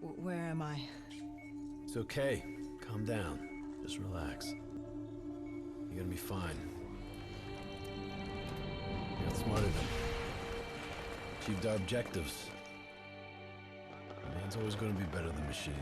Where am I? It's okay. Calm down. Just relax. You're gonna be fine. You got smarter than achieved our objectives. Man's always gonna be better than machine.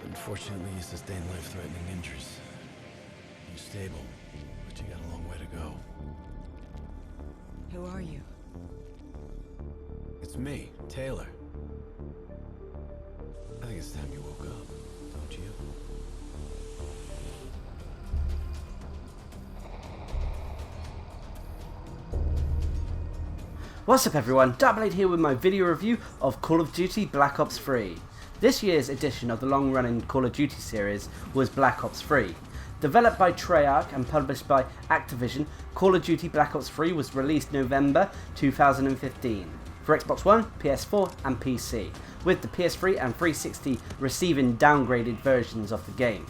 Unfortunately, you sustained life-threatening injuries. You're stable, but you got a long way to go. Who are you? It's me, Taylor. I think it's time you woke up, don't you? What's up everyone, Darcblade here with my video review of Call of Duty Black Ops 3. This year's edition of the long-running Call of Duty series was Black Ops 3. Developed by Treyarch and published by Activision, Call of Duty Black Ops 3 was released November 2015 for Xbox One, PS4 and PC, with the PS3 and 360 receiving downgraded versions of the game.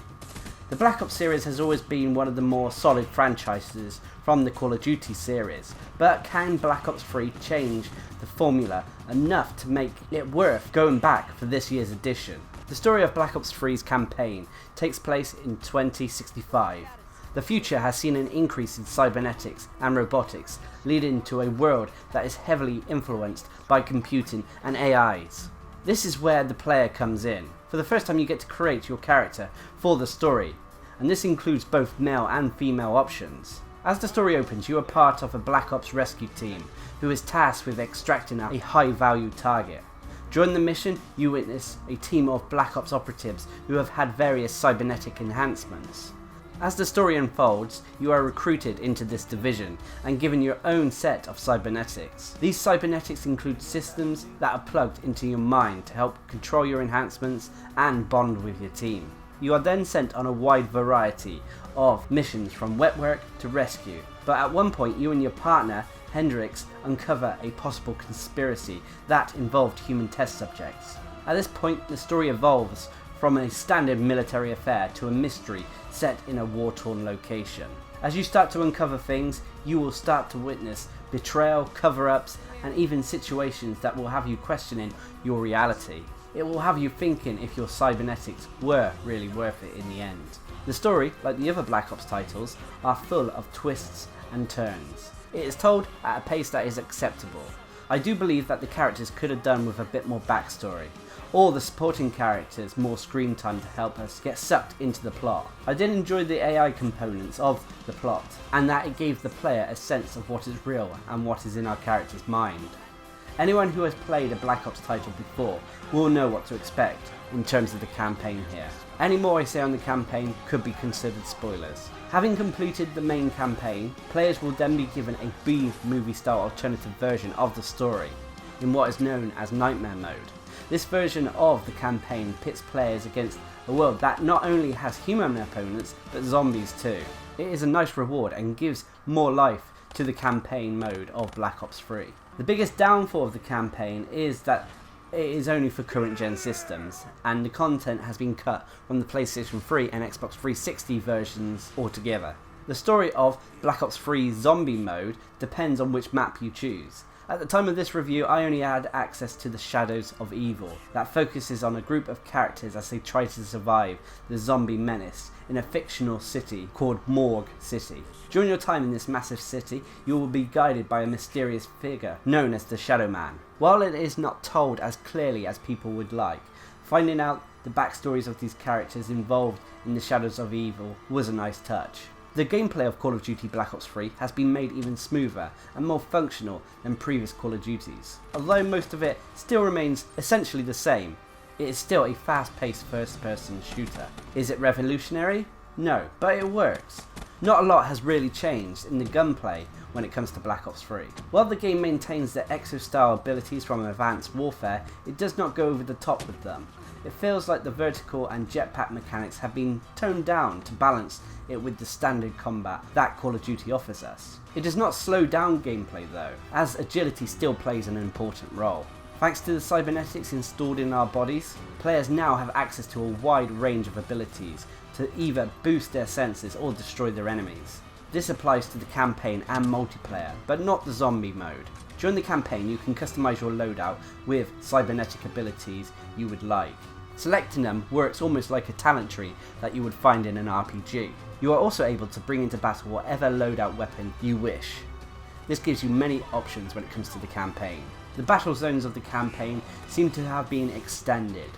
The Black Ops series has always been one of the more solid franchises from the Call of Duty series, but can Black Ops 3 change the formula enough to make it worth going back for this year's edition? The story of Black Ops 3's campaign takes place in 2065. The future has seen an increase in cybernetics and robotics, leading to a world that is heavily influenced by computing and AIs. This is where the player comes in. For the first time you get to create your character for the story, and this includes both male and female options. As the story opens, you are part of a Black Ops rescue team who is tasked with extracting a high value target. During the mission, you witness a team of Black Ops operatives who have had various cybernetic enhancements. As the story unfolds, you are recruited into this division and given your own set of cybernetics. These cybernetics include systems that are plugged into your mind to help control your enhancements and bond with your team. You are then sent on a wide variety of missions from wet work to rescue, but at one point you and your partner Hendrix uncover a possible conspiracy that involved human test subjects. At this point the story evolves from a standard military affair to a mystery set in a war-torn location. As you start to uncover things, you will start to witness betrayal, cover-ups, and even situations that will have you questioning your reality. It will have you thinking if your cybernetics were really worth it in the end. The story, like the other Black Ops titles, are full of twists and turns. It is told at a pace that is acceptable. I do believe that the characters could have done with a bit more backstory, or the supporting characters more screen time to help us get sucked into the plot. I did enjoy the AI components of the plot, and that it gave the player a sense of what is real and what is in our character's mind. Anyone who has played a Black Ops title before will know what to expect in terms of the campaign here. Any more I say on the campaign could be considered spoilers. Having completed the main campaign, players will then be given a B-movie style alternative version of the story, in what is known as Nightmare Mode. This version of the campaign pits players against a world that not only has human opponents, but zombies too. It is a nice reward and gives more life to the campaign mode of Black Ops 3. The biggest downfall of the campaign is that it is only for current gen systems, and the content has been cut from the PlayStation 3 and Xbox 360 versions altogether. The story of Black Ops 3 Zombie Mode depends on which map you choose. At the time of this review, I only had access to the Shadows of Evil, that focuses on a group of characters as they try to survive the zombie menace in a fictional city called Morgue City. During your time in this massive city, you will be guided by a mysterious figure known as the Shadow Man. While it is not told as clearly as people would like, finding out the backstories of these characters involved in the Shadows of Evil was a nice touch. The gameplay of Call of Duty Black Ops 3 has been made even smoother and more functional than previous Call of Duties. Although most of it still remains essentially the same, it is still a fast-paced first-person shooter. Is it revolutionary? No, but it works. Not a lot has really changed in the gunplay when it comes to Black Ops 3. While the game maintains the exo-style abilities from Advanced Warfare, it does not go over the top with them. It feels like the vertical and jetpack mechanics have been toned down to balance it with the standard combat that Call of Duty offers us. It does not slow down gameplay though, as agility still plays an important role. Thanks to the cybernetics installed in our bodies, players now have access to a wide range of abilities to either boost their senses or destroy their enemies. This applies to the campaign and multiplayer, but not the zombie mode. During the campaign, you can customize your loadout with cybernetic abilities you would like. Selecting them works almost like a talent tree that you would find in an RPG. You are also able to bring into battle whatever loadout weapon you wish. This gives you many options when it comes to the campaign. The battle zones of the campaign seem to have been extended.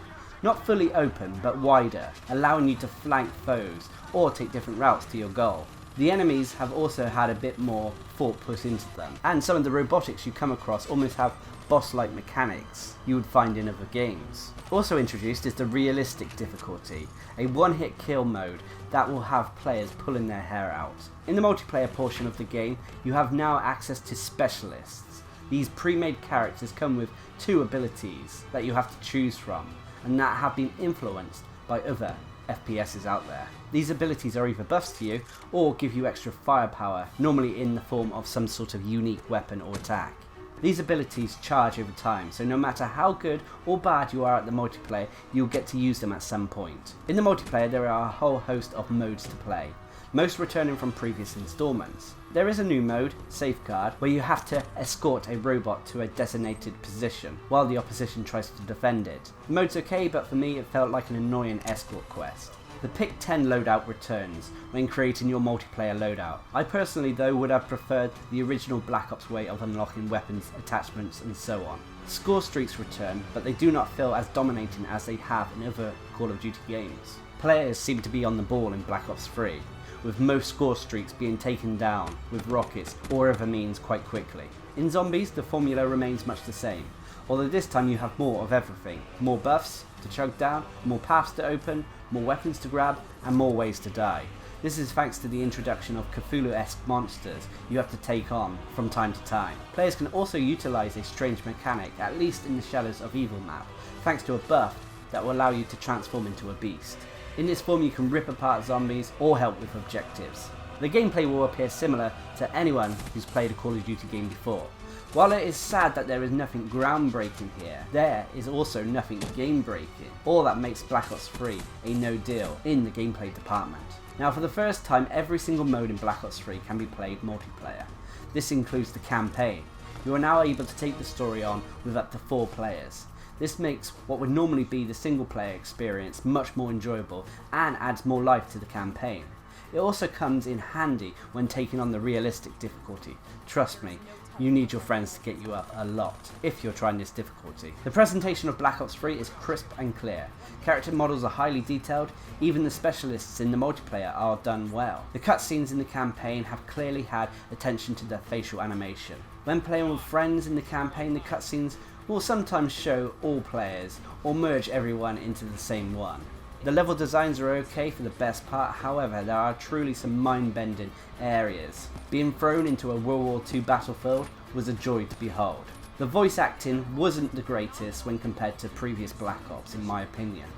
Not fully open, but wider, allowing you to flank foes or take different routes to your goal. The enemies have also had a bit more thought put into them, and some of the robotics you come across almost have boss-like mechanics you would find in other games. Also introduced is the realistic difficulty, a one-hit kill mode that will have players pulling their hair out. In the multiplayer portion of the game, you have now access to specialists. These pre-made characters come with 2 abilities that you have to choose from, and that have been influenced by other FPSs out there. These abilities are either buffs to you or give you extra firepower, normally in the form of some sort of unique weapon or attack. These abilities charge over time, so no matter how good or bad you are at the multiplayer, you'll get to use them at some point. In the multiplayer there are a whole host of modes to play, most returning from previous installments. There is a new mode, Safeguard, where you have to escort a robot to a designated position, while the opposition tries to defend it. The mode's okay, but for me it felt like an annoying escort quest. The Pick 10 loadout returns when creating your multiplayer loadout. I personally though would have preferred the original Black Ops way of unlocking weapons, attachments and so on. Score streaks return, but they do not feel as dominating as they have in other Call of Duty games. Players seem to be on the ball in Black Ops 3, with most score streaks being taken down with rockets or other means quite quickly. In Zombies, the formula remains much the same, although this time you have more of everything. More buffs to chug down, more paths to open, more weapons to grab, and more ways to die. This is thanks to the introduction of Cthulhu-esque monsters you have to take on from time to time. Players can also utilise a strange mechanic, at least in the Shadows of Evil map, thanks to a buff that will allow you to transform into a beast. In this form you can rip apart zombies or help with objectives. The gameplay will appear similar to anyone who's played a Call of Duty game before. While it is sad that there is nothing groundbreaking here, there is also nothing game-breaking, all that makes Black Ops 3 a no deal in the gameplay department. Now for the first time, every single mode in Black Ops 3 can be played multiplayer. This includes the campaign. You are now able to take the story on with up to 4 players. This makes what would normally be the single player experience much more enjoyable and adds more life to the campaign. It also comes in handy when taking on the realistic difficulty. Trust me, you need your friends to get you up a lot if you're trying this difficulty. The presentation of Black Ops 3 is crisp and clear. Character models are highly detailed, even the specialists in the multiplayer are done well. The cutscenes in the campaign have clearly had attention to their facial animation. When playing with friends in the campaign, the cutscenes will sometimes show all players or merge everyone into the same one. The level designs are okay for the best part, however there are truly some mind-bending areas. Being thrown into a World War II battlefield was a joy to behold. The voice acting wasn't the greatest when compared to previous Black Ops in my opinion.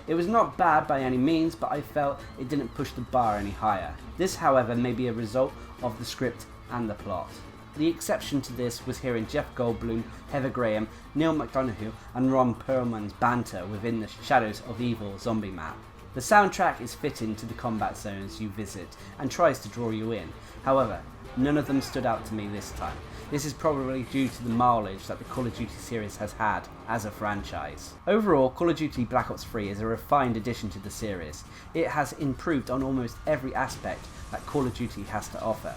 It was not bad by any means, but I felt it didn't push the bar any higher. This however may be a result of the script and the plot. The exception to this was hearing Jeff Goldblum, Heather Graham, Neil McDonough and Ron Perlman's banter within the Shadows of Evil zombie map. The soundtrack is fitting to the combat zones you visit and tries to draw you in. However, none of them stood out to me this time. This is probably due to the mileage that the Call of Duty series has had as a franchise. Overall, Call of Duty Black Ops 3 is a refined addition to the series. It has improved on almost every aspect that Call of Duty has to offer.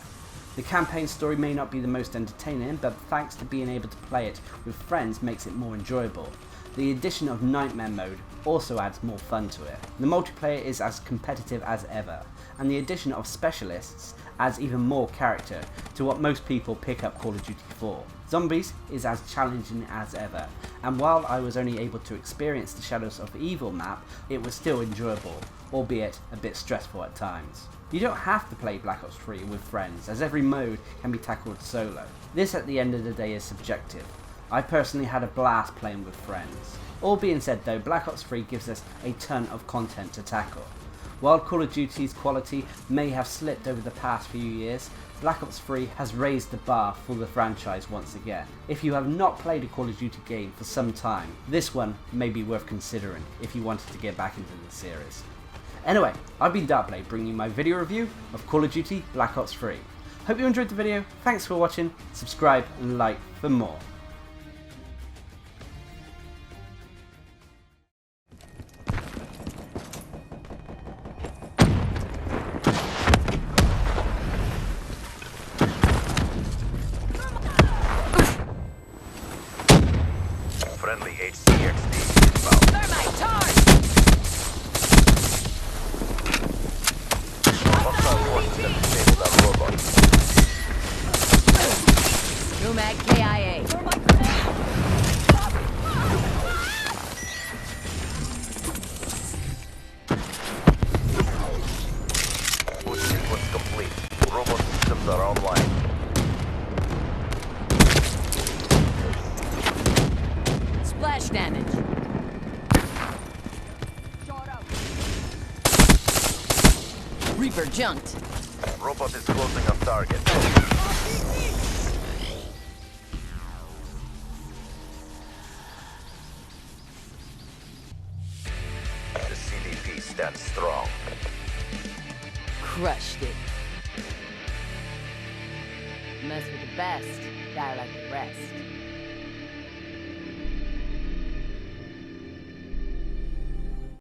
The campaign story may not be the most entertaining, but thanks to being able to play it with friends makes it more enjoyable. The addition of Nightmare mode also adds more fun to it. The multiplayer is as competitive as ever, and the addition of specialists adds even more character to what most people pick up Call of Duty for. Zombies is as challenging as ever, and while I was only able to experience the Shadows of Evil map, it was still enjoyable, albeit a bit stressful at times. You don't have to play Black Ops 3 with friends, as every mode can be tackled solo. This at the end of the day is subjective. I personally had a blast playing with friends. All being said though, Black Ops 3 gives us a ton of content to tackle. While Call of Duty's quality may have slipped over the past few years, Black Ops 3 has raised the bar for the franchise once again. If you have not played a Call of Duty game for some time, this one may be worth considering if you wanted to get back into the series. Anyway, I've been Darcblade, bringing you my video review of Call of Duty Black Ops 3. Hope you enjoyed the video, thanks for watching, subscribe and like for more. Friendly HCXD inbound. Thermite charge! Hostile forces have disabled our robot. Numag KIA. Boost sequence complete. Robot systems are online. Splash damage. Reaper junked. Robot is closing on target. The CDP stands strong. Crushed it. Mess with the best, die like the rest.